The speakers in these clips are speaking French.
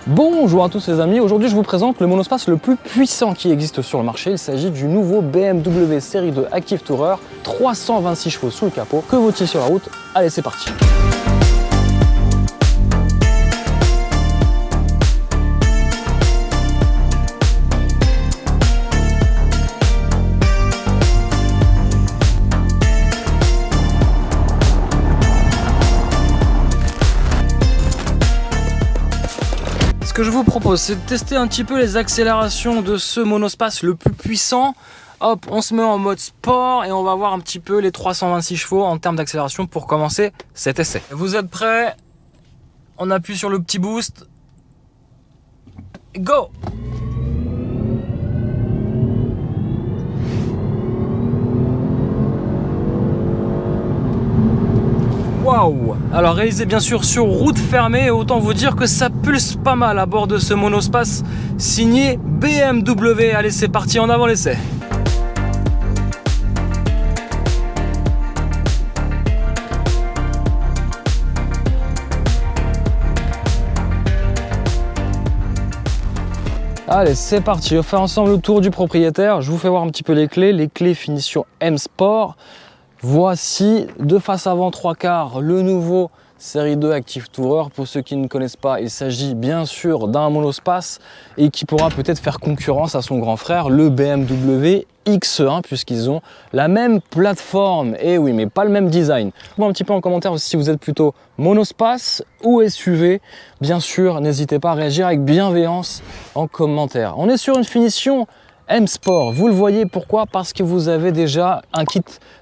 Bonjour à tous les amis, aujourd'hui je vous présente le monospace le plus puissant qui existe sur le marché. Il s'agit du nouveau BMW Série 2 Active Tourer, 326 chevaux sous le capot. Que vaut-il sur la route? Allez, c'est parti. Ce que je vous propose, c'est de tester un petit peu les accélérations de ce monospace le plus puissant. Hop, on se met en mode sport et on va voir un petit peu les 326 chevaux en termes d'accélération pour commencer cet essai. Vous êtes prêts? On appuie sur le petit boost. Go! Waouh! Alors réalisé bien sûr sur route fermée, autant vous dire que ça pulse pas mal à bord de ce monospace signé BMW. Allez, c'est parti, en avant l'essai. Allez, c'est parti, on va faire ensemble le tour du propriétaire. Je vous fais voir un petit peu les clés finition M Sport. Voici de face avant 3/4 le nouveau Série 2 Active Tourer. Pour ceux qui ne connaissent pas, il s'agit bien sûr d'un monospace et qui pourra peut-être faire concurrence à son grand frère, le BMW X1, puisqu'ils ont la même plateforme. Et oui, mais pas le même design. Dites-moi un petit peu en commentaire aussi si vous êtes plutôt monospace ou SUV. Bien sûr, n'hésitez pas à réagir avec bienveillance en commentaire. On est sur une finition M Sport, vous le voyez, pourquoi? Parce que vous avez déjà un kit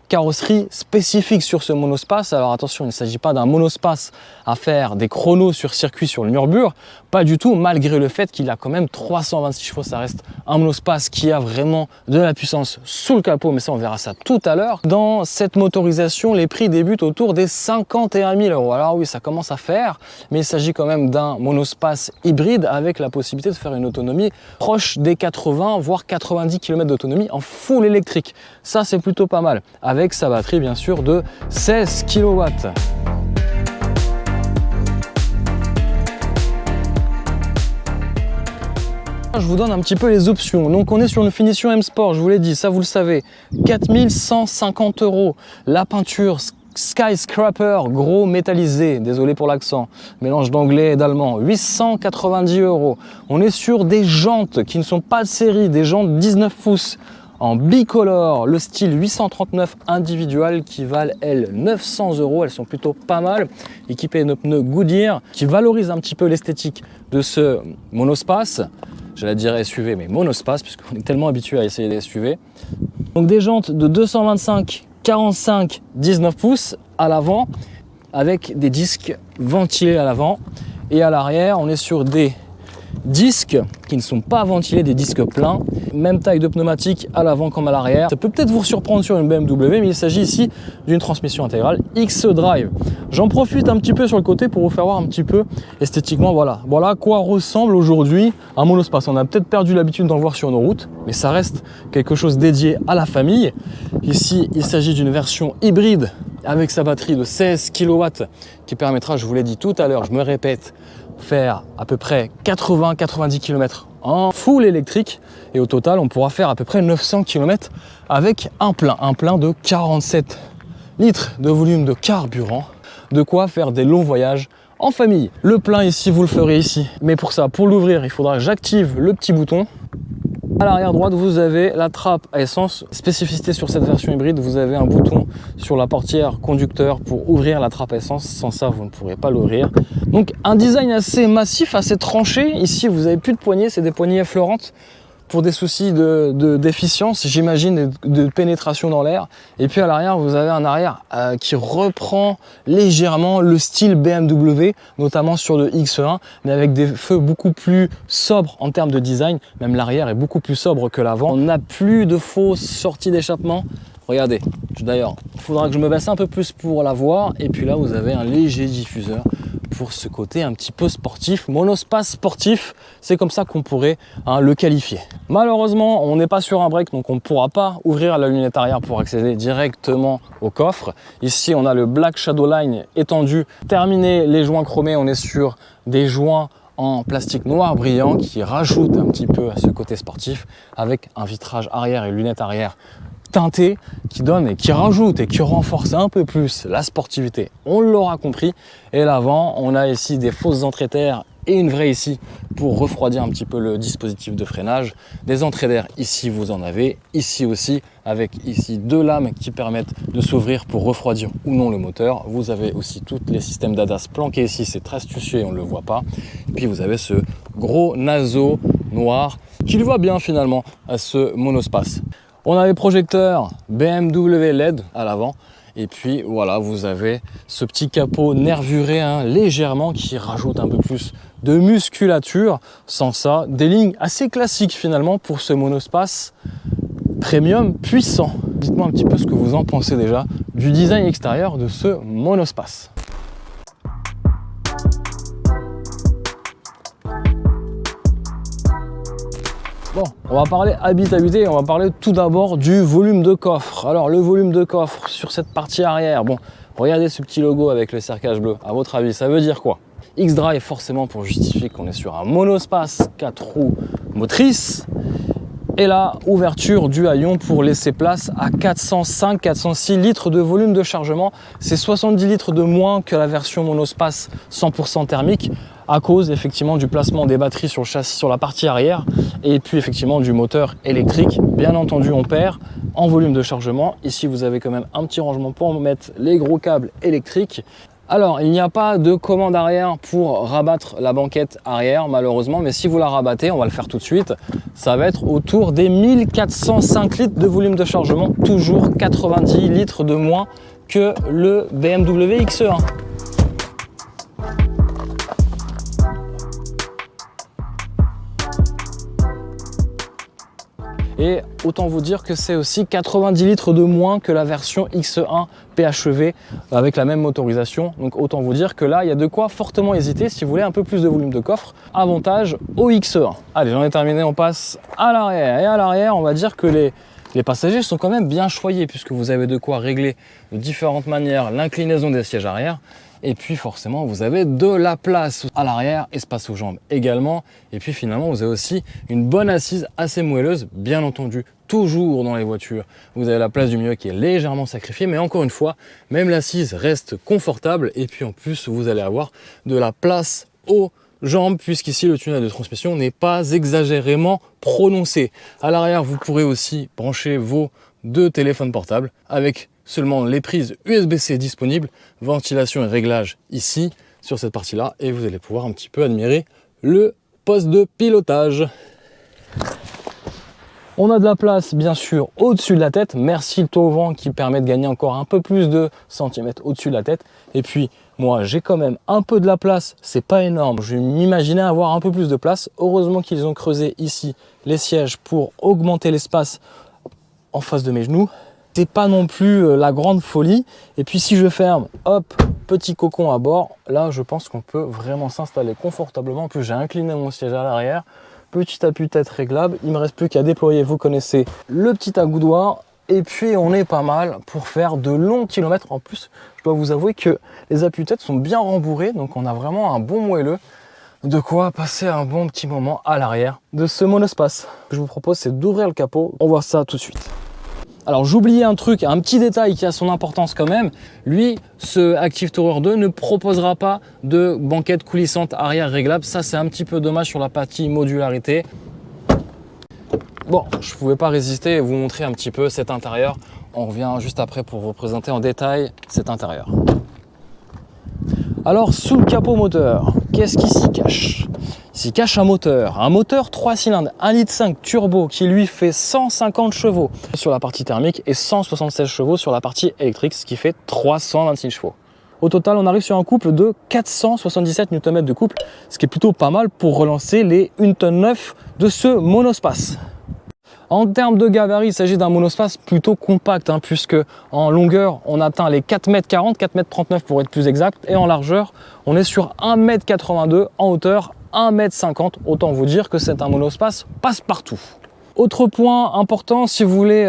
carrosserie spécifique sur ce monospace. Alors attention, il ne s'agit pas d'un monospace à faire des chronos sur circuit sur le mur-bure, pas du tout, malgré le fait qu'il a quand même 326 chevaux. Ça reste un monospace qui a vraiment de la puissance sous le capot, mais ça on verra ça tout à l'heure. Dans cette motorisation, les prix débutent autour des 51 000 €. Alors oui, ça commence à faire, mais il s'agit quand même d'un monospace hybride avec la possibilité de faire une autonomie proche des 80 voire 90 km d'autonomie en full électrique. Ça c'est plutôt pas mal, avec sa batterie bien sûr de 16 kW. Je vous donne un petit peu les options. Donc on est sur une finition M Sport, je vous l'ai dit, ça vous le savez, 4 150 €. La peinture Skyscraper gros métallisé, désolé pour l'accent, mélange d'anglais et d'allemand, 890 €. On est sur des jantes qui ne sont pas de série, des jantes 19 pouces en bicolore, le style 839 individual qui valent elles 900 €. Elles sont plutôt pas mal, équipées de pneus Goodyear qui valorisent un petit peu l'esthétique de ce monospace. J'allais dire SUV, mais monospace, puisqu'on est tellement habitué à essayer des SUV. Donc des jantes de 225, 45, 19 pouces à l'avant, avec des disques ventilés à l'avant. Et à l'arrière, on est sur des disques qui ne sont pas ventilés, des disques pleins, même taille de pneumatique à l'avant comme à l'arrière. Ça peut peut-être vous surprendre sur une BMW, mais il s'agit ici d'une transmission intégrale X-Drive. J'en profite un petit peu sur le côté pour vous faire voir un petit peu esthétiquement, voilà à quoi ressemble aujourd'hui un monospace. On a peut-être perdu l'habitude d'en voir sur nos routes, mais ça reste quelque chose dédié à la famille. Ici, il s'agit d'une version hybride avec sa batterie de 16 kW qui permettra, je vous l'ai dit tout à l'heure, je me répète, faire à peu près 80-90 km en full électrique, et au total on pourra faire à peu près 900 km avec un plein de 47 litres de volume de carburant, de quoi faire des longs voyages en famille. Le plein ici, vous le ferez ici, mais pour ça, pour l'ouvrir, il faudra que j'active le petit bouton. À l'arrière droite, vous avez la trappe à essence. Spécificité sur cette version hybride, vous avez un bouton sur la portière conducteur pour ouvrir la trappe à essence. Sans ça, vous ne pourrez pas l'ouvrir. Donc un design assez massif, assez tranché. Ici, vous n'avez plus de poignées, c'est des poignées effleurantes pour des soucis d'efficience, j'imagine, de pénétration dans l'air. Et puis à l'arrière, vous avez un arrière qui reprend légèrement le style BMW, notamment sur le X1, mais avec des feux beaucoup plus sobres en termes de design. Même l'arrière est beaucoup plus sobre que l'avant. On n'a plus de fausses sorties d'échappement. Regardez, d'ailleurs, il faudra que je me baisse un peu plus pour la voir. Et puis là, vous avez un léger diffuseur pour ce côté un petit peu sportif, monospace sportif, c'est comme ça qu'on pourrait le qualifier. Malheureusement, on n'est pas sur un break, donc on ne pourra pas ouvrir la lunette arrière pour accéder directement au coffre. Ici, on a le Black Shadow Line étendu. Terminé les joints chromés, on est sur des joints en plastique noir brillant qui rajoute un petit peu à ce côté sportif avec un vitrage arrière et lunettes arrière teintées qui donne et qui rajoute et qui renforce un peu plus la sportivité, on l'aura compris. Et l'avant, on a ici des fausses entrées d'air et une vraie ici pour refroidir un petit peu le dispositif de freinage. Des entrées d'air ici, vous en avez, ici aussi, avec ici deux lames qui permettent de s'ouvrir pour refroidir ou non le moteur. Vous avez aussi tous les systèmes d'ADAS planqués ici, c'est très astucieux et on ne le voit pas. Et puis vous avez ce gros naseau noir qui lui va bien finalement à ce monospace. On a les projecteurs BMW LED à l'avant. Et puis voilà, vous avez ce petit capot nervuré légèrement qui rajoute un peu plus de musculature. Sans ça, des lignes assez classiques finalement pour ce monospace premium puissant. Dites-moi un petit peu ce que vous en pensez déjà du design extérieur de ce monospace. Bon, on va parler habitabilité, on va parler tout d'abord du volume de coffre. Alors le volume de coffre sur cette partie arrière, bon, regardez ce petit logo avec le cercage bleu. À votre avis, ça veut dire quoi? X-Drive forcément pour justifier qu'on est sur un monospace 4 roues motrices. Et la ouverture du haillon pour laisser place à 405-406 litres de volume de chargement. C'est 70 litres de moins que la version monospace 100% thermique à cause effectivement du placement des batteries sur le châssis sur la partie arrière et puis effectivement du moteur électrique. Bien entendu, on perd en volume de chargement. Ici, vous avez quand même un petit rangement pour mettre les gros câbles électriques. Alors, il n'y a pas de commande arrière pour rabattre la banquette arrière, malheureusement, mais si vous la rabattez, on va le faire tout de suite, ça va être autour des 1405 litres de volume de chargement, toujours 90 litres de moins que le BMW X1. Et autant vous dire que c'est aussi 90 litres de moins que la version X1 PHEV avec la même motorisation. Donc autant vous dire que là, il y a de quoi fortement hésiter si vous voulez un peu plus de volume de coffre. Avantage au X1. Allez, j'en ai terminé, on passe à l'arrière. Et à l'arrière, on va dire que les passagers sont quand même bien choyés puisque vous avez de quoi régler de différentes manières l'inclinaison des sièges arrière. Et puis forcément, vous avez de la place à l'arrière, espace aux jambes également. Et puis finalement, vous avez aussi une bonne assise assez moelleuse, bien entendu, toujours dans les voitures. Vous avez la place du milieu qui est légèrement sacrifiée, mais encore une fois, même l'assise reste confortable. Et puis en plus, vous allez avoir de la place aux jambes, puisqu'ici, le tunnel de transmission n'est pas exagérément prononcé. À l'arrière, vous pourrez aussi brancher vos deux téléphones portables avec seulement les prises USB-C disponibles, ventilation et réglage ici, sur cette partie-là, et vous allez pouvoir un petit peu admirer le poste de pilotage. On a de la place, bien sûr, au-dessus de la tête. Merci le toit au vent qui permet de gagner encore un peu plus de centimètres au-dessus de la tête. Et puis, moi, j'ai quand même un peu de la place. C'est pas énorme. Je m'imaginais avoir un peu plus de place. Heureusement qu'ils ont creusé ici les sièges pour augmenter l'espace en face de mes genoux. C'est pas non plus la grande folie. Et puis si je ferme, hop, petit cocon à bord, là je pense qu'on peut vraiment s'installer confortablement. En plus j'ai incliné mon siège à l'arrière, petit appui-tête réglable. Il me reste plus qu'à déployer, vous connaissez, le petit accoudoir. Et puis on est pas mal pour faire de longs kilomètres. En plus, je dois vous avouer que les appuis-têtes sont bien rembourrés, donc on a vraiment un bon moelleux. De quoi passer un bon petit moment à l'arrière de ce monospace. Ce que je vous propose, c'est d'ouvrir le capot. On voit ça tout de suite. Alors j'oubliais un truc, un petit détail qui a son importance quand même. Lui, ce Active Tourer 2 ne proposera pas de banquette coulissante arrière réglable. Ça, c'est un petit peu dommage sur la partie modularité. Bon, je ne pouvais pas résister et vous montrer un petit peu cet intérieur. On revient juste après pour vous présenter en détail cet intérieur. Alors, sous le capot moteur, qu'est-ce qui s'y cache? Il s'y cache un moteur 3 cylindres, 1,5 litre turbo qui lui fait 150 chevaux sur la partie thermique et 176 chevaux sur la partie électrique, ce qui fait 326 chevaux. Au total, on arrive sur un couple de 477 Nm de couple, ce qui est plutôt pas mal pour relancer les 1,9 tonne de ce monospace. En termes de gabarit, il s'agit d'un monospace plutôt compact, puisque en longueur, on atteint les 4,40 m, 4,39 m pour être plus exact, et en largeur, on est sur 1,82 m, en hauteur 1,50 m. Autant vous dire que c'est un monospace passe-partout. Autre point important, si vous voulez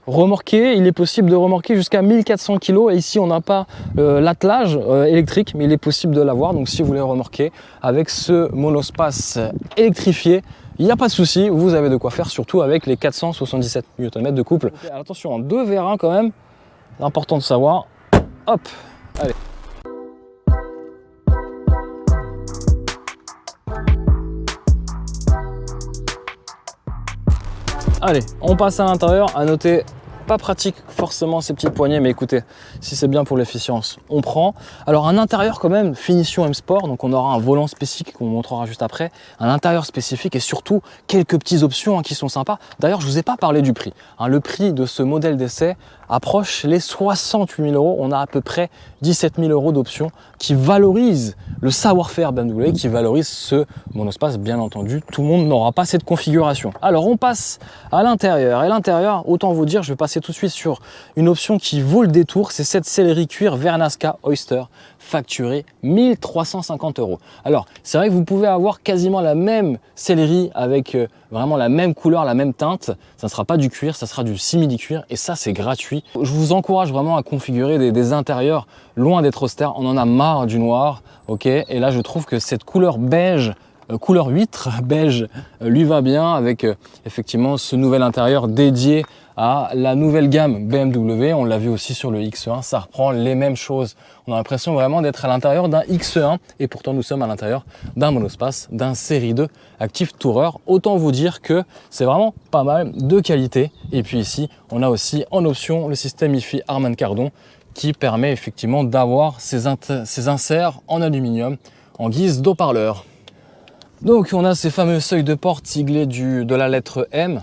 remorquer, il est possible de remorquer jusqu'à 1400 kg. Et ici, on n'a pas l'attelage électrique, mais il est possible de l'avoir. Donc si vous voulez remorquer avec ce monospace électrifié, il n'y a pas de souci, vous avez de quoi faire, surtout avec les 477 Nm de couple. Okay, attention, 2 vérins quand même, important de savoir. Hop, allez. Allez, on passe à l'intérieur. À noter, pas pratique forcément ces petites poignées, mais écoutez, si c'est bien pour l'efficience, on prend. Alors un intérieur quand même, finition M Sport, donc on aura un volant spécifique qu'on montrera juste après, un intérieur spécifique et surtout quelques petites options qui sont sympas. D'ailleurs, je ne vous ai pas parlé du prix. Le prix de ce modèle d'essai approche les 68 000 €. On a à peu près 17 000 € d'options qui valorisent le savoir-faire BMW, qui valorise ce monospace. Bien entendu, tout le monde n'aura pas cette configuration. Alors on passe à l'intérieur. Et l'intérieur, autant vous dire, je vais passer tout de suite sur une option qui vaut le détour. C'est cette sellerie cuir Vernasca Oyster, facturée 1 350 €. Alors c'est vrai que vous pouvez avoir quasiment la même sellerie avec vraiment la même couleur, la même teinte. Ça ne sera pas du cuir, ça sera du simili-cuir et ça c'est gratuit. Je vous encourage vraiment à configurer des intérieurs loin d'être austères. On en a marre du noir, ok? Et là je trouve que cette couleur beige, couleur huître, beige, lui va bien avec effectivement ce nouvel intérieur dédié à la nouvelle gamme BMW. On l'a vu aussi sur le X1, ça reprend les mêmes choses. On a l'impression vraiment d'être à l'intérieur d'un X1 et pourtant nous sommes à l'intérieur d'un monospace, d'un série 2 Active Tourer. Autant vous dire que c'est vraiment pas mal de qualité. Et puis ici, on a aussi en option le système IFI Harman Kardon qui permet effectivement d'avoir ces inserts en aluminium en guise d'haut-parleur. Donc on a ces fameux seuils de porte siglés de la lettre M,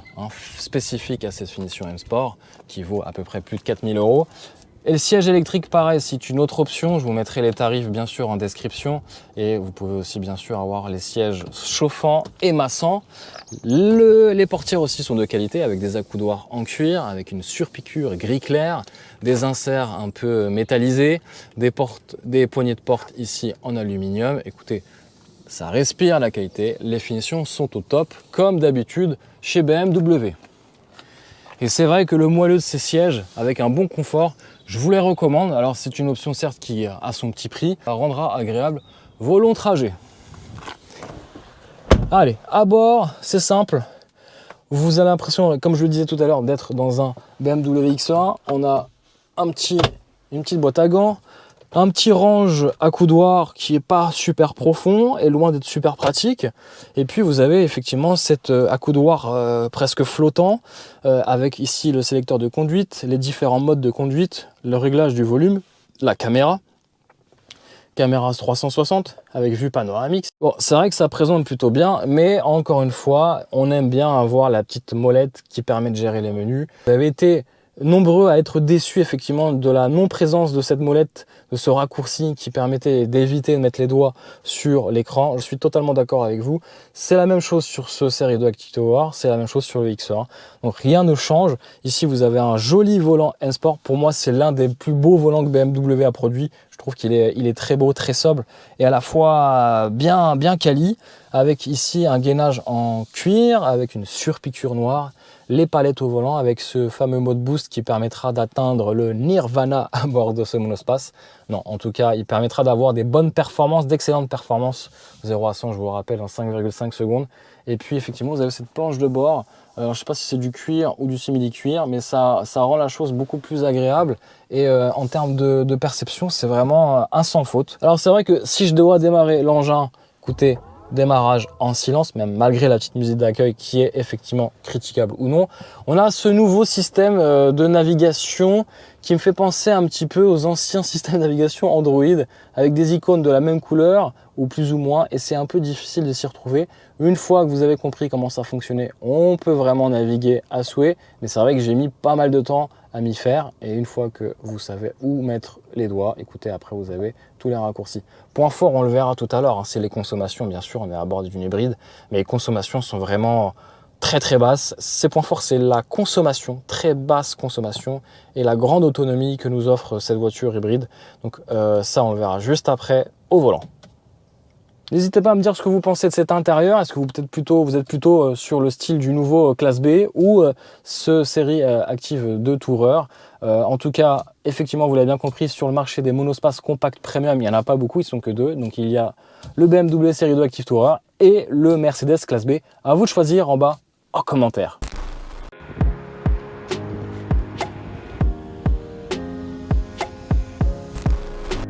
spécifique à cette finition M Sport, qui vaut à peu près plus de 4 000 €. Et le siège électrique, pareil, c'est une autre option. Je vous mettrai les tarifs bien sûr en description. Et vous pouvez aussi bien sûr avoir les sièges chauffants et massants. Les portières aussi sont de qualité avec des accoudoirs en cuir, avec une surpiqûre gris clair, des inserts un peu métallisés, des poignées de porte ici en aluminium. Écoutez, ça respire la qualité, les finitions sont au top, comme d'habitude chez BMW. Et c'est vrai que le moelleux de ces sièges, avec un bon confort, je vous les recommande. Alors c'est une option certes qui a son petit prix, ça rendra agréable vos longs trajets. Allez, à bord, c'est simple. Vous avez l'impression, comme je le disais tout à l'heure, d'être dans un BMW X1. On a une petite boîte à gants, un petit range accoudoir qui n'est pas super profond et loin d'être super pratique. Et puis vous avez effectivement cet accoudoir presque flottant avec ici le sélecteur de conduite, les différents modes de conduite, le réglage du volume, la caméra 360 avec vue panoramique. Bon, c'est vrai que ça présente plutôt bien, mais encore une fois, on aime bien avoir la petite molette qui permet de gérer les menus. Vous avez été nombreux à être déçus effectivement de la non-présence de cette molette, de ce raccourci qui permettait d'éviter de mettre les doigts sur l'écran. Je suis totalement d'accord avec vous. C'est la même chose sur ce série 2 Active Tourer, c'est la même chose sur le X1. Donc rien ne change. Ici vous avez un joli volant M Sport. Pour moi c'est l'un des plus beaux volants que BMW a produit. Je trouve qu'il est très beau, très sobre et à la fois bien quali, avec ici un gainage en cuir, avec une surpiqûre noire, les palettes au volant avec ce fameux mode boost qui permettra d'atteindre le nirvana à bord de ce monospace. Non, en tout cas, il permettra d'avoir des bonnes performances, d'excellentes performances. 0 à 100, je vous rappelle, en 5,5 secondes. Et puis, effectivement, vous avez cette planche de bord. Alors, je ne sais pas si c'est du cuir ou du simili-cuir, mais ça rend la chose beaucoup plus agréable. Et en termes de perception, c'est vraiment un sans faute. Alors, c'est vrai que si je dois démarrer l'engin, écoutez, démarrage en silence, même malgré la petite musique d'accueil qui est effectivement critiquable ou non. On a ce nouveau système de navigation qui me fait penser un petit peu aux anciens systèmes de navigation Android avec des icônes de la même couleur ou plus ou moins, et c'est un peu difficile de s'y retrouver. Une fois que vous avez compris comment ça fonctionnait, on peut vraiment naviguer à souhait, mais c'est vrai que j'ai mis pas mal de temps à m'y faire, et une fois que vous savez où mettre les doigts, écoutez, après vous avez tous les raccourcis. Point fort, on le verra tout à l'heure, hein, c'est les consommations, bien sûr, on est à bord d'une hybride, mais les consommations sont vraiment très basses. Ces points forts, c'est la consommation, très basse consommation, et la grande autonomie que nous offre cette voiture hybride. Donc ça, on le verra juste après au volant. N'hésitez pas à me dire ce que vous pensez de cet intérieur. Est-ce que vous êtes plutôt sur le style du nouveau classe B ou ce série Active de Tourer. En tout cas, effectivement, vous l'avez bien compris, sur le marché des monospaces compact premium, il n'y en a pas beaucoup, ils ne sont que deux. Donc il y a le BMW série 2 Active Tourer et le Mercedes classe B. À vous de choisir en bas en commentaire.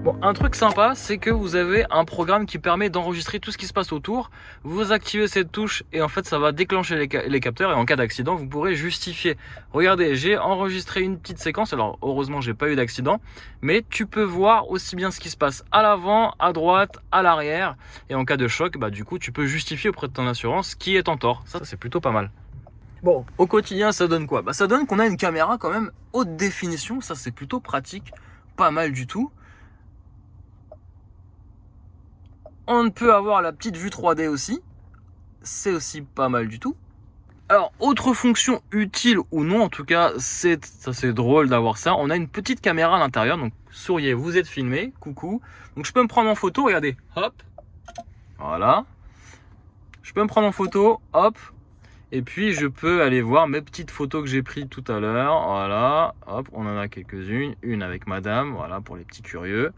Bon, un truc sympa, c'est que vous avez un programme qui permet d'enregistrer tout ce qui se passe autour. Vous activez cette touche et en fait ça va déclencher les capteurs et en cas d'accident vous pourrez justifier. Regardez, j'ai enregistré une petite séquence, alors heureusement j'ai pas eu d'accident, mais tu peux voir aussi bien ce qui se passe à l'avant, à droite, à l'arrière, et en cas de choc, bah du coup tu peux justifier auprès de ton assurance qui est en tort. Ça c'est plutôt pas mal. Bon, au quotidien ça donne quoi? Bah ça donne qu'on a une caméra quand même haute définition, ça c'est plutôt pratique, pas mal du tout. On peut avoir la petite vue 3D aussi, c'est aussi pas mal du tout. Alors, autre fonction utile ou non, en tout cas, c'est drôle d'avoir ça. On a une petite caméra à l'intérieur, donc souriez, vous êtes filmé, coucou. Donc je peux me prendre en photo, regardez, hop, voilà. Je peux me prendre en photo, hop, et puis je peux aller voir mes petites photos que j'ai prises tout à l'heure, voilà, hop, on en a quelques-unes, une avec madame, voilà, pour les petits curieux.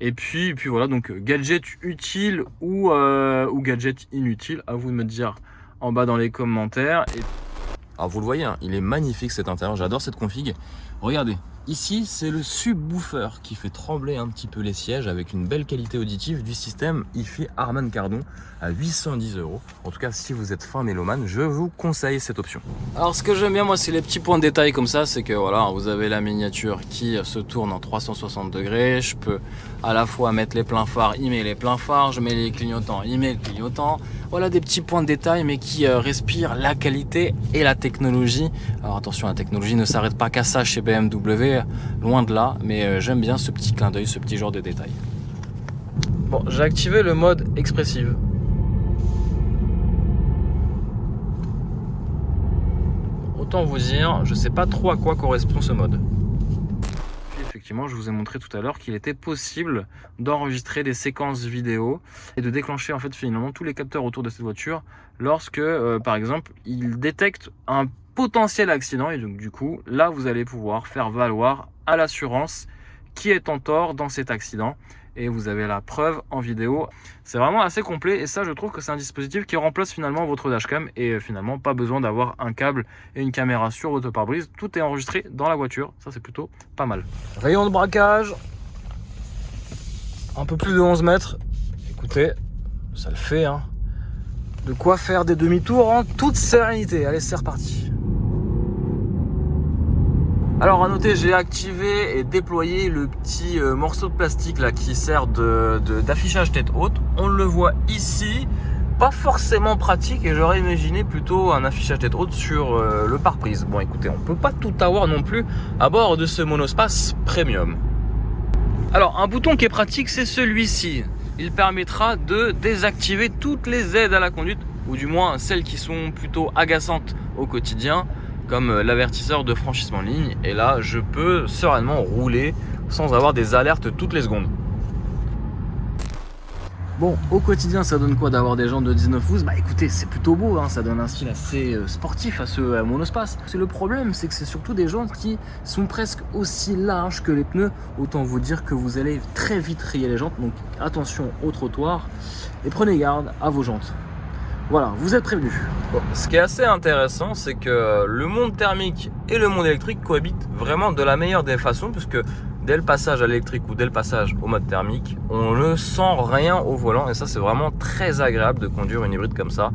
Et puis voilà, donc gadget utile ou gadget inutile, à vous de me dire en bas dans les commentaires. Alors vous le voyez, hein, il est magnifique cet intérieur, j'adore cette config. Regardez, ici c'est le subwoofer qui fait trembler un petit peu les sièges avec une belle qualité auditive du système hi-fi Harman Kardon à 810 €. En tout cas, si vous êtes fan mélomane, je vous conseille cette option. Alors ce que j'aime bien moi, c'est les petits points de détail comme ça, c'est que voilà, vous avez la miniature qui se tourne en 360 degrés. Je peux à la fois mettre les pleins phares, il met les pleins phares, je mets les clignotants, il met le clignotant. Voilà des petits points de détail mais qui respirent la qualité et la technologie. Alors attention, la technologie ne s'arrête pas qu'à ça chez BMW, loin de là, mais j'aime bien ce petit clin d'œil, ce petit genre de détail. Bon, j'ai activé le mode expressive. Autant vous dire, je sais pas trop à quoi correspond ce mode. Effectivement, je vous ai montré tout à l'heure qu'il était possible d'enregistrer des séquences vidéo et de déclencher en fait finalement tous les capteurs autour de cette voiture lorsque par exemple il détecte un potentiel accident, et donc du coup là vous allez pouvoir faire valoir à l'assurance qui est en tort dans cet accident et vous avez la preuve en vidéo. C'est vraiment assez complet et ça je trouve que c'est un dispositif qui remplace finalement votre dashcam et finalement pas besoin d'avoir un câble et une caméra sur votre pare-brise, tout est enregistré dans la voiture, ça c'est plutôt pas mal. Rayon de braquage, un peu plus de 11 mètres, écoutez, ça le fait hein. De quoi faire des demi-tours en toute sérénité, allez c'est reparti. Alors à noter, j'ai activé et déployé le petit morceau de plastique là qui sert d'affichage tête haute. On le voit ici, pas forcément pratique et j'aurais imaginé plutôt un affichage tête haute sur le pare-brise. Bon écoutez, on peut pas tout avoir non plus à bord de ce monospace premium. Alors un bouton qui est pratique, c'est celui-ci. Il permettra de désactiver toutes les aides à la conduite, ou du moins celles qui sont plutôt agaçantes au quotidien, comme l'avertisseur de franchissement de ligne, et là je peux sereinement rouler sans avoir des alertes toutes les secondes. Bon, au quotidien ça donne quoi d'avoir des jantes de 19 pouces? Bah écoutez, c'est plutôt beau, hein, ça donne un style assez sportif à ce monospace. Le problème c'est que c'est surtout des jantes qui sont presque aussi larges que les pneus, autant vous dire que vous allez très vite rayer les jantes, donc attention au trottoir et prenez garde à vos jantes. Voilà, vous êtes prévenus. Bon, ce qui est assez intéressant, c'est que le monde thermique et le monde électrique cohabitent vraiment de la meilleure des façons, puisque dès le passage à l'électrique ou dès le passage au mode thermique, on ne sent rien au volant, et ça c'est vraiment très agréable de conduire une hybride comme ça.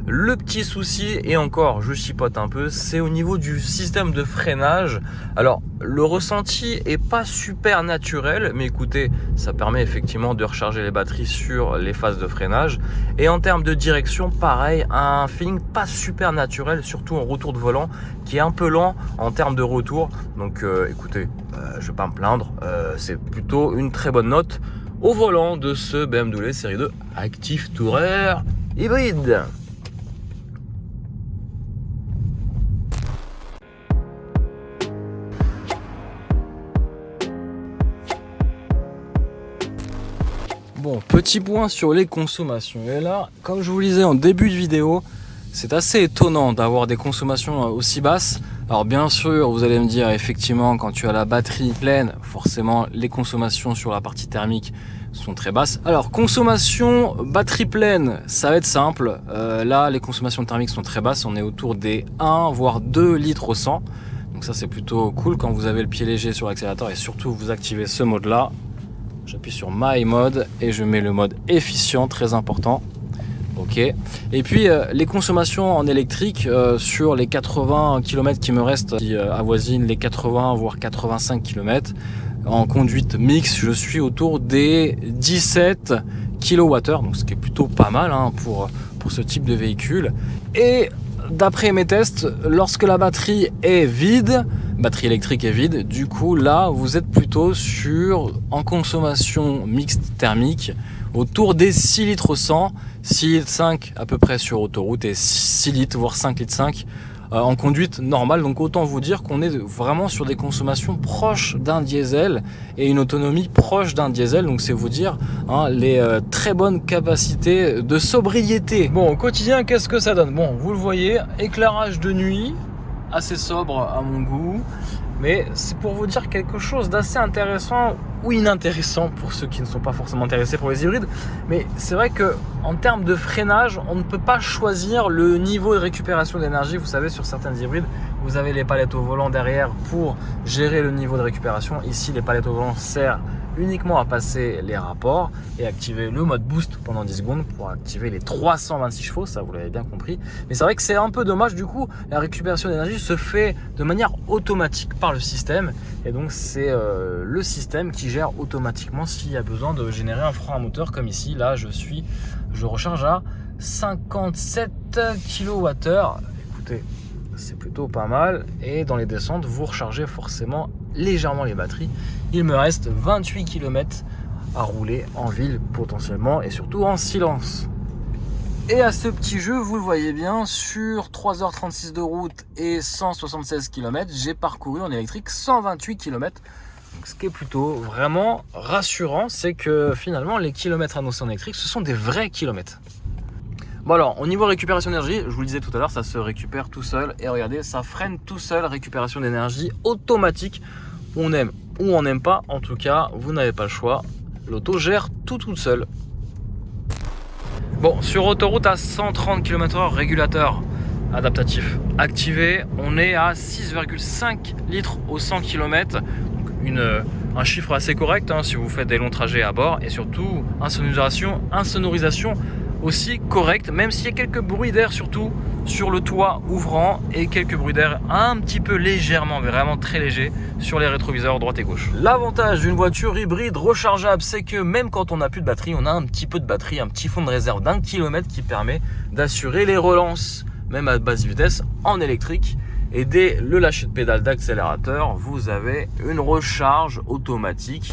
Le petit souci, et encore je chipote un peu, c'est au niveau du système de freinage. Alors le ressenti est pas super naturel, mais écoutez, ça permet effectivement de recharger les batteries sur les phases de freinage. Et en termes de direction, pareil, un feeling pas super naturel, surtout en retour de volant, qui est un peu lent en termes de retour. Donc écoutez, je vais pas me plaindre, c'est plutôt une très bonne note au volant de ce BMW série 2 Active Tourer hybride. Bon, petit point sur les consommations. Et là, comme je vous le disais en début de vidéo, c'est assez étonnant d'avoir des consommations aussi basses. Alors bien sûr, vous allez me dire, effectivement, quand tu as la batterie pleine, forcément, les consommations sur la partie thermique sont très basses. Alors, consommation batterie pleine, ça va être simple. Là, les consommations thermiques sont très basses. On est autour des 1 voire 2 litres au 100. Donc ça, c'est plutôt cool quand vous avez le pied léger sur l'accélérateur et surtout vous activez ce mode-là. J'appuie sur My Mode et je mets le mode efficient, très important. Ok. Et puis les consommations en électrique sur les 80 km qui me restent, qui avoisinent les 80 voire 85 km. En conduite mixte, je suis autour des 17 kWh, donc ce qui est plutôt pas mal hein, pour ce type de véhicule. Et d'après mes tests, lorsque la batterie est vide, batterie électrique est vide, du coup là vous êtes plutôt en consommation mixte thermique autour des 6 litres au 100, 6 litres 5 à peu près sur autoroute et 6 litres voire 5 litres 5 en conduite normale. Donc autant vous dire qu'on est vraiment sur des consommations proches d'un diesel et une autonomie proche d'un diesel. Donc c'est vous dire hein, les très bonnes capacités de sobriété. Bon, au quotidien, qu'est-ce que ça donne? Bon, vous le voyez, éclairage de nuit, assez sobre à mon goût. Mais c'est pour vous dire quelque chose d'assez intéressant ou inintéressant pour ceux qui ne sont pas forcément intéressés pour les hybrides. Mais c'est vrai qu'en termes de freinage, on ne peut pas choisir le niveau de récupération d'énergie. Vous savez, sur certains hybrides, vous avez les palettes au volant derrière pour gérer le niveau de récupération. Ici, les palettes au volant servent uniquement à passer les rapports et activer le mode boost pendant 10 secondes pour activer les 326 chevaux, ça vous l'avez bien compris. Mais c'est vrai que c'est un peu dommage, du coup la récupération d'énergie se fait de manière automatique par le système et donc c'est le système qui gère automatiquement s'il y a besoin de générer un frein à moteur comme ici. Là je recharge à 57 kWh. Écoutez, c'est plutôt pas mal et dans les descentes vous rechargez forcément légèrement les batteries. Il me reste 28 km à rouler en ville potentiellement et surtout en silence. Et à ce petit jeu, vous le voyez bien, sur 3h36 de route et 176 km, j'ai parcouru en électrique 128 km. Donc, ce qui est plutôt vraiment rassurant, c'est que finalement les kilomètres annoncés en électrique, ce sont des vrais kilomètres. Bon alors, au niveau récupération d'énergie, je vous le disais tout à l'heure, ça se récupère tout seul. Et regardez, ça freine tout seul, récupération d'énergie automatique. On aime ou on n'aime pas, en tout cas, vous n'avez pas le choix. L'auto gère tout toute seule. Bon, sur autoroute à 130 km/h, régulateur adaptatif activé. On est à 6,5 litres au 100 km. Donc un chiffre assez correct hein, si vous faites des longs trajets à bord. Et surtout, insonorisation aussi correcte, même s'il y a quelques bruits d'air surtout sur le toit ouvrant et quelques bruits d'air un petit peu légèrement, vraiment très léger sur les rétroviseurs droite et gauche. L'avantage d'une voiture hybride rechargeable, c'est que même quand on n'a plus de batterie, on a un petit peu de batterie, un petit fond de réserve d'1 km qui permet d'assurer les relances, même à basse vitesse en électrique. Et dès le lâcher de pédale d'accélérateur, vous avez une recharge automatique.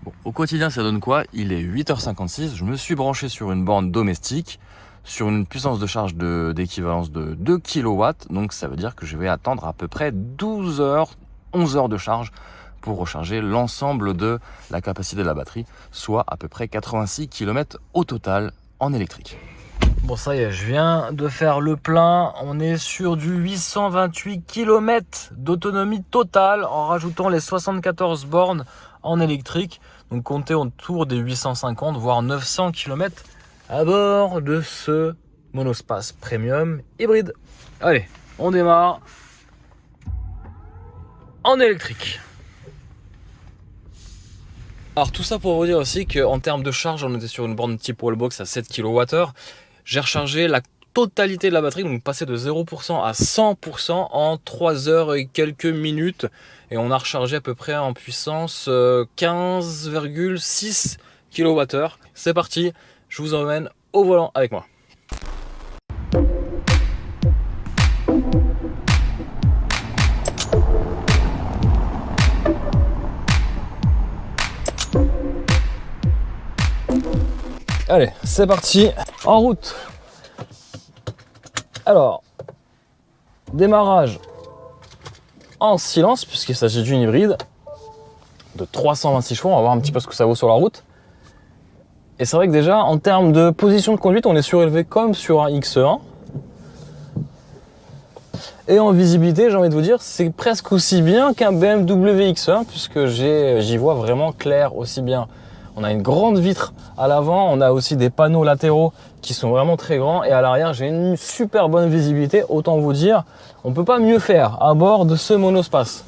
Bon, au quotidien, ça donne quoi? Il est 8h56, je me suis branché sur une borne domestique, sur une puissance de charge d'équivalence de 2 kW, donc ça veut dire que je vais attendre à peu près 12 heures, 11 heures de charge pour recharger l'ensemble de la capacité de la batterie, soit à peu près 86 km au total en électrique. Bon, ça y est, je viens de faire le plein. On est sur du 828 km d'autonomie totale en rajoutant les 74 bornes en électrique. Donc comptez autour des 850 voire 900 km à bord de ce monospace premium hybride. Allez, on démarre en électrique. Alors tout ça pour vous dire aussi qu'en termes de charge, on était sur une borne type wallbox à 7 kWh. J'ai rechargé la totalité de la batterie, donc passé de 0% à 100% en 3 heures et quelques minutes. Et on a rechargé à peu près en puissance 15,6 kWh. C'est parti, je vous emmène au volant avec moi. Allez, c'est parti, en route. Alors, démarrage en silence puisqu'il s'agit d'une hybride de 326 chevaux. On va voir un petit peu ce que ça vaut sur la route. Et c'est vrai que déjà, en termes de position de conduite, on est surélevé comme sur un X1. Et en visibilité, j'ai envie de vous dire, c'est presque aussi bien qu'un BMW X1, puisque j'y vois vraiment clair aussi bien. On a une grande vitre à l'avant, on a aussi des panneaux latéraux qui sont vraiment très grands, et à l'arrière, j'ai une super bonne visibilité. Autant vous dire, on ne peut pas mieux faire à bord de ce monospace.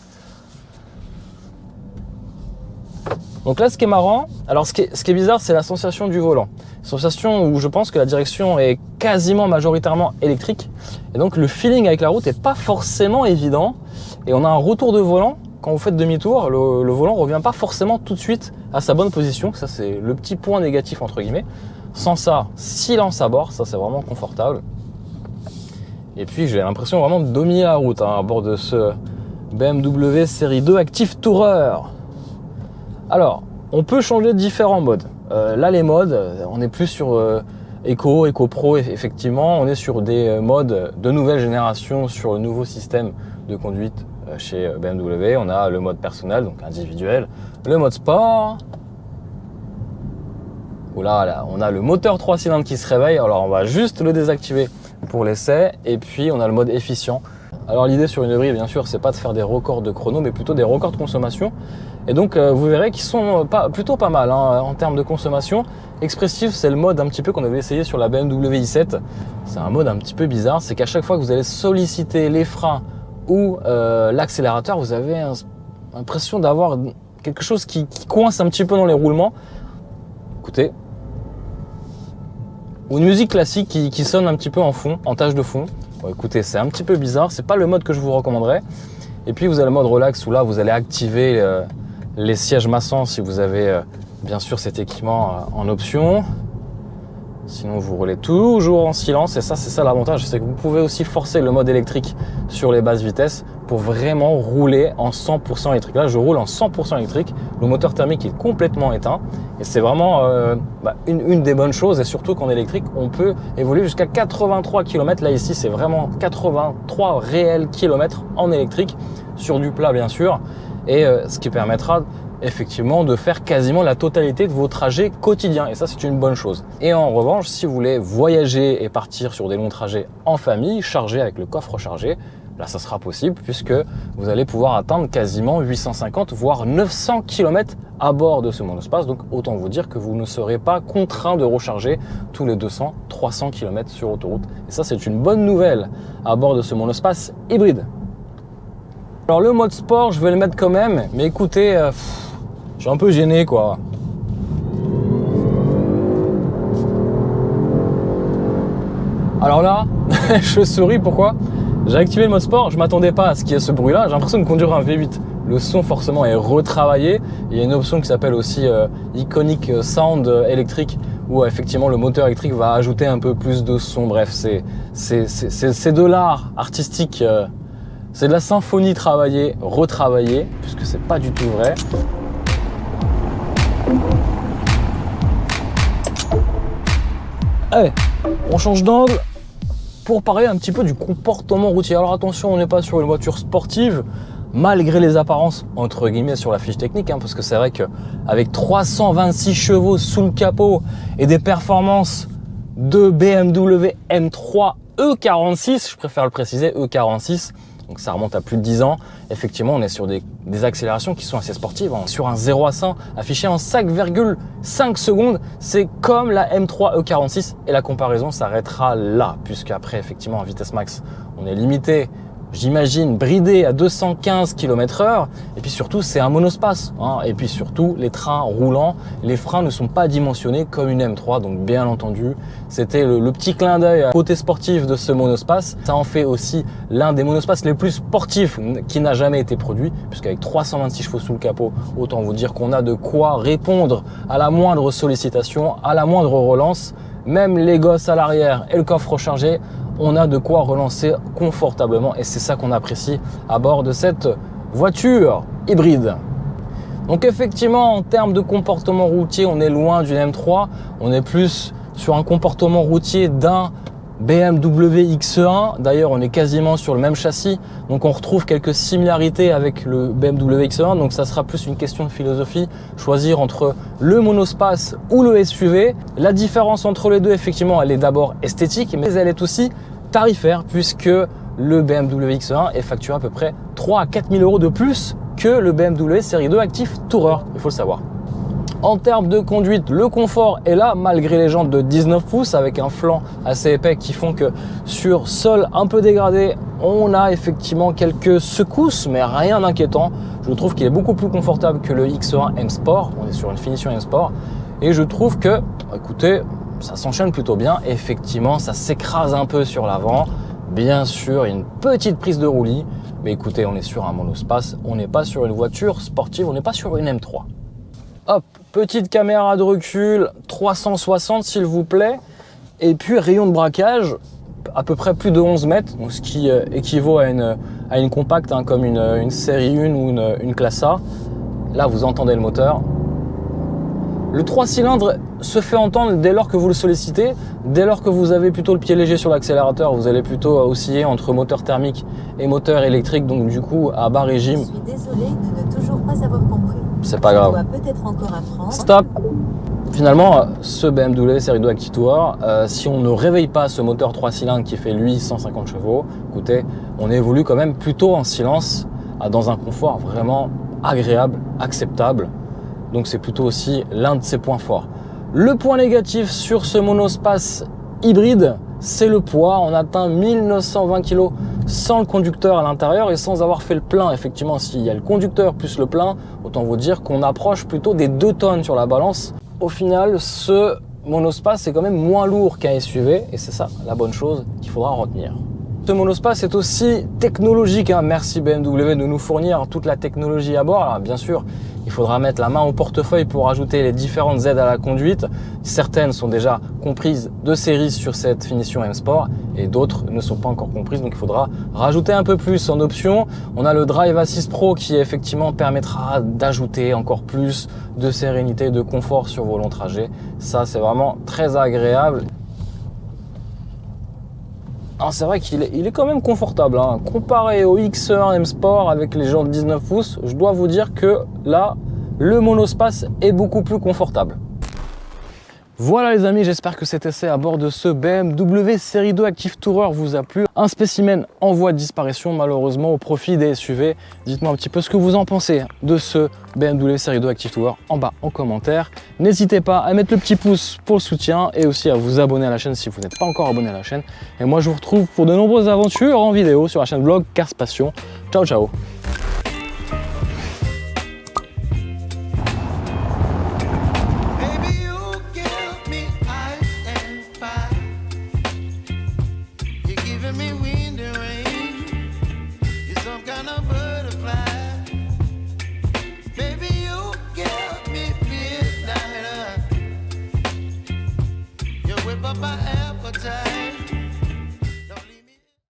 Donc là, ce qui est marrant, alors ce qui est bizarre, c'est la sensation du volant. Sensation où je pense que la direction est quasiment majoritairement électrique. Et donc le feeling avec la route n'est pas forcément évident. Et on a un retour de volant. Quand vous faites demi-tour, le volant ne revient pas forcément tout de suite à sa bonne position. Ça, c'est le petit point négatif, entre guillemets. Sans ça, silence à bord. Ça, c'est vraiment confortable. Et puis, j'ai l'impression vraiment de dominer la route à bord de ce BMW Série 2 Active Tourer. Alors, on peut changer de différents modes. Là, les modes, on est plus sur Eco Pro, effectivement. On est sur des modes de nouvelle génération, sur le nouveau système de conduite chez BMW. On a le mode personnel, donc individuel, le mode sport. Où là, on a le moteur 3 cylindres qui se réveille. Alors, on va juste le désactiver pour l'essai. Et puis, on a le mode efficient. Alors, l'idée sur une hybride, bien sûr, c'est pas de faire des records de chrono, mais plutôt des records de consommation. Et donc, vous verrez qu'ils sont plutôt pas mal hein, en termes de consommation. Expressive, c'est le mode un petit peu qu'on avait essayé sur la BMW i7. C'est un mode un petit peu bizarre. C'est qu'à chaque fois que vous allez solliciter les freins ou l'accélérateur, vous avez l'impression d'avoir quelque chose qui coince un petit peu dans les roulements. Écoutez. Ou une musique classique qui sonne un petit peu en fond, en tâche de fond. Bon, écoutez, c'est un petit peu bizarre. C'est pas le mode que je vous recommanderais. Et puis, vous avez le mode relax où là, vous allez activer les sièges massants si vous avez bien sûr cet équipement en option. Sinon, vous roulez toujours en silence et ça, c'est ça l'avantage, c'est que vous pouvez aussi forcer le mode électrique sur les basses vitesses pour vraiment rouler en 100% électrique. Là, je roule en 100% électrique, le moteur thermique est complètement éteint et c'est vraiment une des bonnes choses et surtout qu'en électrique, on peut évoluer jusqu'à 83 km. Là, ici, c'est vraiment 83 réels kilomètres en électrique sur du plat, bien sûr, et ce qui permettra effectivement de faire quasiment la totalité de vos trajets quotidiens et ça c'est une bonne chose. Et en revanche, si vous voulez voyager et partir sur des longs trajets en famille, chargé avec le coffre chargé, là ça sera possible puisque vous allez pouvoir atteindre quasiment 850 voire 900 km à bord de ce monospace. Donc autant vous dire que vous ne serez pas contraint de recharger tous les 200-300 km sur autoroute. Et ça c'est une bonne nouvelle à bord de ce monospace hybride. Alors le mode sport, je vais le mettre quand même, mais écoutez, je suis un peu gêné quoi. Alors là, je souris, pourquoi? J'ai activé le mode sport, je m'attendais pas à ce qu'il y ait ce bruit là, j'ai l'impression de conduire un V8. Le son forcément est retravaillé, il y a une option qui s'appelle aussi Iconic Sound électrique où effectivement le moteur électrique va ajouter un peu plus de son. Bref, c'est de l'art artistique. C'est de la symphonie travaillée, retravaillée, puisque c'est pas du tout vrai. Allez, on change d'angle pour parler un petit peu du comportement routier. Alors attention, on n'est pas sur une voiture sportive, malgré les apparences, entre guillemets, sur la fiche technique, hein, parce que c'est vrai qu'avec 326 chevaux sous le capot et des performances de BMW M3 E46, je préfère le préciser, E46, donc ça remonte à plus de 10 ans. Effectivement, on est sur des accélérations qui sont assez sportives. Sur un 0 à 100 affiché en 5,5 secondes, c'est comme la M3 E46 et la comparaison s'arrêtera là, puisque après effectivement en vitesse max, on est limité, j'imagine, bridé à 215 km/h. Et puis surtout, c'est un monospace. Et puis surtout, les trains roulants, les freins ne sont pas dimensionnés comme une M3. Donc bien entendu, c'était le petit clin d'œil côté sportif de ce monospace. Ça en fait aussi l'un des monospaces les plus sportifs qui n'a jamais été produit, puisqu'avec 326 chevaux sous le capot, autant vous dire qu'on a de quoi répondre à la moindre sollicitation, à la moindre relance. Même les gosses à l'arrière et le coffre rechargé, on a de quoi relancer confortablement et c'est ça qu'on apprécie à bord de cette voiture hybride. Donc effectivement, en termes de comportement routier, on est loin d'une M3, on est plus sur un comportement routier d'un BMW X1. D'ailleurs, on est quasiment sur le même châssis, donc on retrouve quelques similarités avec le BMW X1. Donc ça sera plus une question de philosophie, choisir entre le monospace ou le SUV. La différence entre les deux, effectivement, elle est d'abord esthétique, mais elle est aussi tarifaire, puisque le BMW X1 est facturé à peu près 3 à 4 000 € de plus que le BMW série 2 Active Tourer, il faut le savoir. En termes de conduite, le confort est là malgré les jantes de 19 pouces avec un flanc assez épais qui font que sur sol un peu dégradé, on a effectivement quelques secousses mais rien d'inquiétant. Je trouve qu'il est beaucoup plus confortable que le X1 M Sport, on est sur une finition M Sport et je trouve que, écoutez, ça s'enchaîne plutôt bien. Effectivement, ça s'écrase un peu sur l'avant, bien sûr une petite prise de roulis, mais écoutez, on est sur un monospace, on n'est pas sur une voiture sportive, on n'est pas sur une M3. Hop, petite caméra de recul, 360 s'il vous plaît. Et puis rayon de braquage, à peu près plus de 11 mètres, donc ce qui équivaut à une compacte, hein, comme une série 1 ou une classe A. Là, vous entendez le moteur. Le 3 cylindres se fait entendre dès lors que vous le sollicitez. Dès lors que vous avez plutôt le pied léger sur l'accélérateur, vous allez plutôt osciller entre moteur thermique et moteur électrique, donc du coup à bas régime. Je suis désolé de ne toujours pas avoir compris. C'est pas grave. Peut-être encore apprendre. Stop. Finalement, ce BMW série 2 Active Tourer, si on ne réveille pas ce moteur 3 cylindres qui fait lui 150 chevaux, écoutez, on évolue quand même plutôt en silence, dans un confort vraiment agréable, acceptable. Donc c'est plutôt aussi l'un de ses points forts. Le point négatif sur ce monospace hybride, c'est le poids. On atteint 1920 kg sans le conducteur à l'intérieur et sans avoir fait le plein. Effectivement, s'il y a le conducteur plus le plein, autant vous dire qu'on approche plutôt des 2 tonnes sur la balance. Au final, ce monospace est quand même moins lourd qu'un SUV et c'est ça la bonne chose qu'il faudra retenir. Ce monospace est aussi technologique, hein. Merci BMW de nous fournir toute la technologie à bord. Alors, bien sûr, il faudra mettre la main au portefeuille pour ajouter les différentes aides à la conduite. Certaines sont déjà comprises de série sur cette finition M Sport et d'autres ne sont pas encore comprises, donc il faudra rajouter un peu plus en option. On a le Drive Assist Pro qui effectivement permettra d'ajouter encore plus de sérénité, de confort sur vos longs trajets. Ça, c'est vraiment très agréable. C'est vrai qu'il est quand même confortable, hein. Comparé au X1 M Sport avec les jantes 19 pouces, je dois vous dire que là, le monospace est beaucoup plus confortable. Voilà les amis, j'espère que cet essai à bord de ce BMW série 2 Active Tourer vous a plu. Un spécimen en voie de disparition malheureusement au profit des SUV. Dites-moi un petit peu ce que vous en pensez de ce BMW série 2 Active Tourer en bas en commentaire. N'hésitez pas à mettre le petit pouce pour le soutien et aussi à vous abonner à la chaîne si vous n'êtes pas encore abonné à la chaîne. Et moi je vous retrouve pour de nombreuses aventures en vidéo sur la chaîne vlog Cars Passion. Ciao ciao. Whip up my appetite.